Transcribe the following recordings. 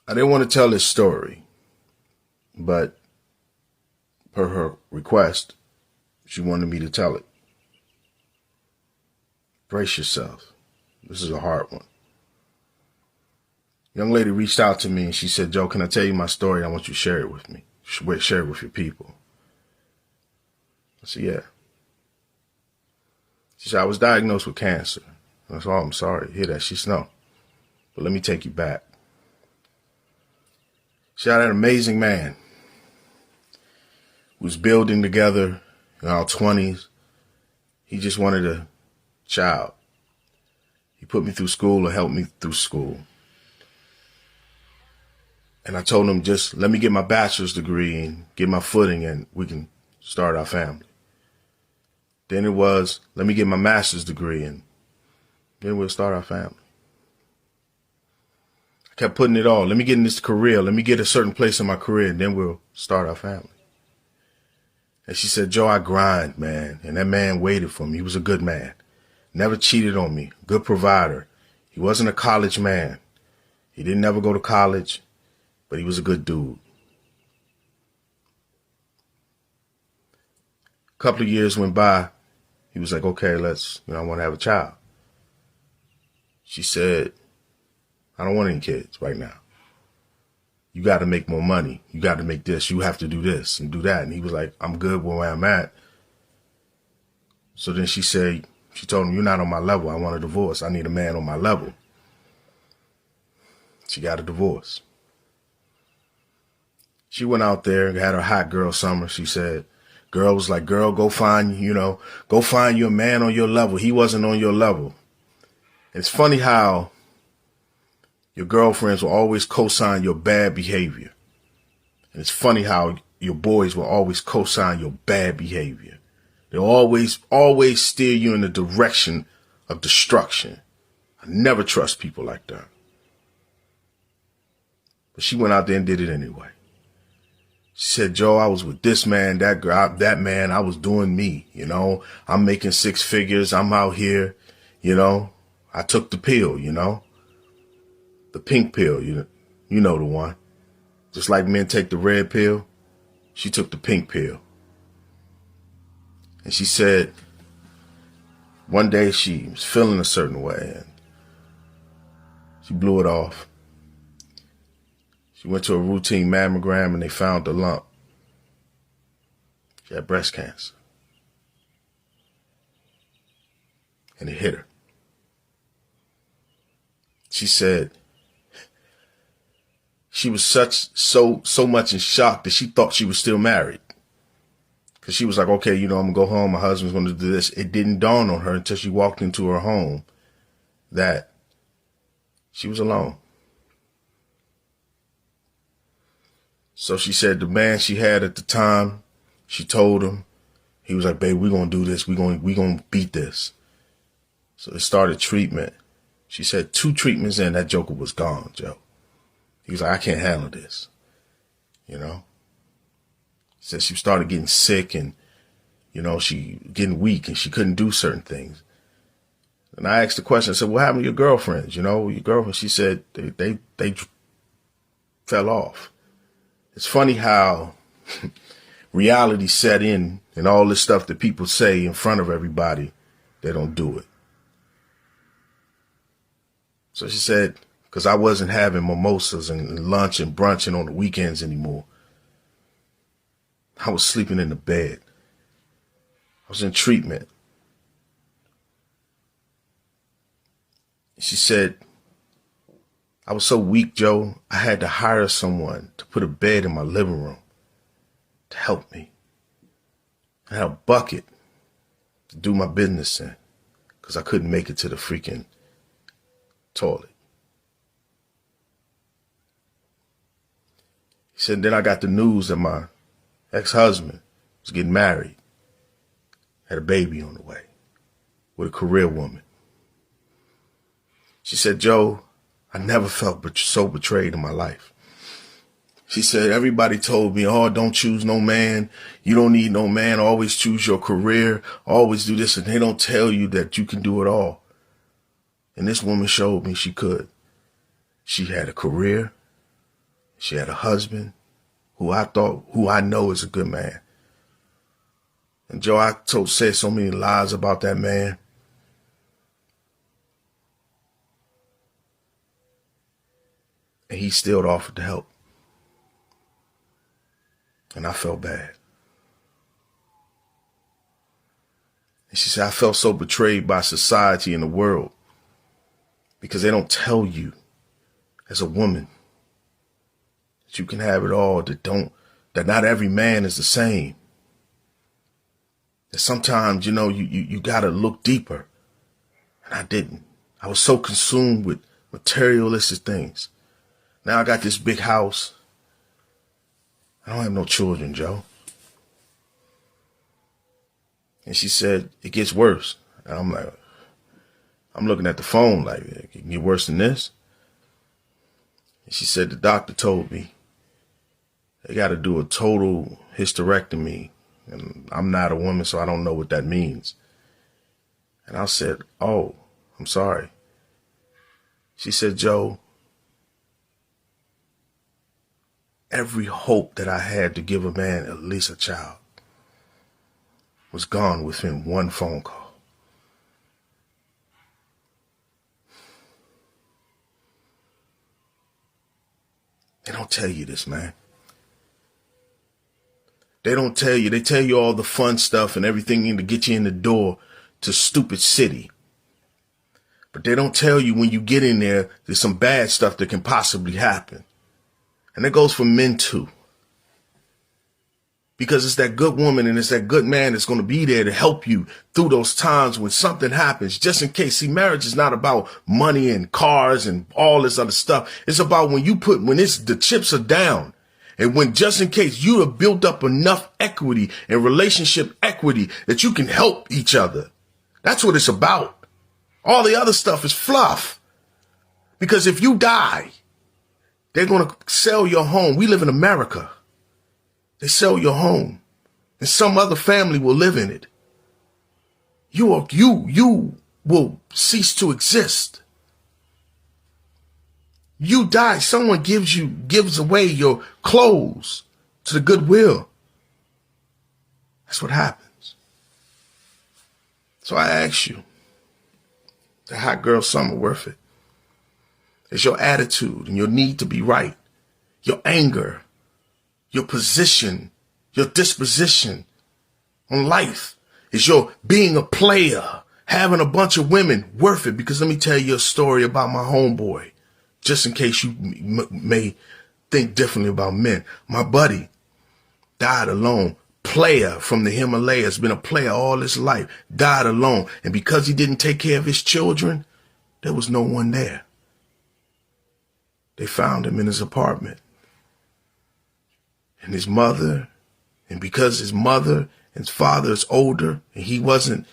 I didn't want to tell this story, but per her request, she wanted me to tell it. Brace yourself. This is a hard one. Young lady reached out to me and she said, Joe, can I tell you my story? I want you to share it with me. Share it with your people. I said, yeah. She said, I was diagnosed with cancer. I said, oh, I'm sorry to hear that. She said, no, but let me take you back. She had an amazing man. We was building together in our 20s. He just wanted a child. He put me through school or helped me through school. And I told him, just let me get my bachelor's degree and get my footing and we can start our family. Then it was, let me get my master's degree and then we'll start our family. I kept putting it all. Let me get in this career. Let me get a certain place in my career and then we'll start our family. And she said, Joe, I grind, man. And that man waited for me. He was a good man. Never cheated on me. Good provider. He wasn't a college man. He didn't ever go to college, but he was a good dude. A couple of years went by. He was like, okay, I want to have a child. She said, I don't want any kids right now. You got to make more money. You got to make this. You have to do this and do that. And he was like, I'm good where I'm at. So then she told him, you're not on my level. I want a divorce. I need a man on my level. She got a divorce. She went out there and had her hot girl summer. She said, girl was like, girl, go find you a man on your level. He wasn't on your level. It's funny how your girlfriends will always co-sign your bad behavior. And it's funny how your boys will always co-sign your bad behavior. They'll always steer you in the direction of destruction. I never trust people like that. But she went out there and did it anyway. She said, Joe, I was with this man, that girl, that man. I was doing me, I'm making six figures. I'm out here, I took the pill, the pink pill, you know the one. Just like men take the red pill, she took the pink pill. And she said one day she was feeling a certain way and she blew it off. She went to a routine mammogram and they found the lump. She had breast cancer. And it hit her. She said she was so much in shock that she thought she was still married. Because she was like, okay, I'm going to go home. My husband's going to do this. It didn't dawn on her until she walked into her home that she was alone. So she said the man she had at the time, she told him, he was like, babe, we're going to do this. We're going to beat this. So they started treatment. She said 2 treatments in, that joker was gone, Joe. He was like, I can't handle this. Said she started getting sick and, she getting weak and she couldn't do certain things. And I asked the question, I said, what happened to your girlfriends? Your girlfriend? She said they fell off. It's funny how reality set in and all this stuff that people say in front of everybody, they don't do it. So she said, because I wasn't having mimosas and lunch and brunching on the weekends anymore. I was sleeping in the bed. I was in treatment. She said, I was so weak, Joe, I had to hire someone to put a bed in my living room to help me. I had a bucket to do my business in because I couldn't make it to the freaking toilet. He said, then I got the news that my ex-husband was getting married, had a baby on the way with a career woman. She said, Joe, I never felt so betrayed in my life. She said, everybody told me, oh, don't choose no man. You don't need no man. Always choose your career. Always do this. And they don't tell you that you can do it all. And this woman showed me she could. She had a career. She had a husband who I know is a good man. And Joe, I said so many lies about that man. And he still offered to help. And I felt bad. And she said, I felt so betrayed by society and the world because they don't tell you as a woman that you can have it all, that not every man is the same. That sometimes, you got to look deeper. And I didn't. I was so consumed with materialistic things. Now I got this big house. I don't have no children, Joe. And she said, it gets worse. And I'm like, I'm looking at the phone like, it can get worse than this. And she said, the doctor told me they got to do a total hysterectomy. And I'm not a woman, so I don't know what that means. And I said, oh, I'm sorry. She said, Joe, every hope that I had to give a man at least a child was gone within one phone call. They don't tell you this, man. They don't tell you. They tell you all the fun stuff and everything to get you in the door to stupid city. But they don't tell you when you get in there, there's some bad stuff that can possibly happen. And that goes for men too. Because it's that good woman and it's that good man that's going to be there to help you through those times when something happens, just in case. See, marriage is not about money and cars and all this other stuff. It's about when the chips are down and when just in case you have built up enough equity and relationship equity that you can help each other. That's what it's about. All the other stuff is fluff. Because if you die, they're going to sell your home. We live in America. They sell your home and some other family will live in it. You will cease to exist. You die. Someone gives away your clothes to the Goodwill. That's what happens. So I ask you, the hot girl summer worth it? Is your attitude and your need to be right, your anger, your position, your disposition on life, is your being a player, having a bunch of women worth it? Because let me tell you a story about my homeboy, just in case you may think differently about men. My buddy died alone, player from the Himalayas, been a player all his life, died alone. And because he didn't take care of his children, there was no one there. They found him in his apartment. And his mother, and because his mother and his father is older and he wasn't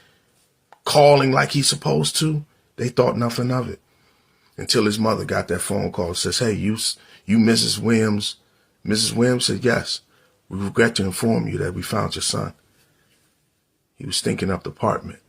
calling like he's supposed to, they thought nothing of it. Until his mother got that phone call and says, hey, you Mrs. Williams. Mrs. Williams said, yes, we regret to inform you that we found your son. He was stinking up the apartment.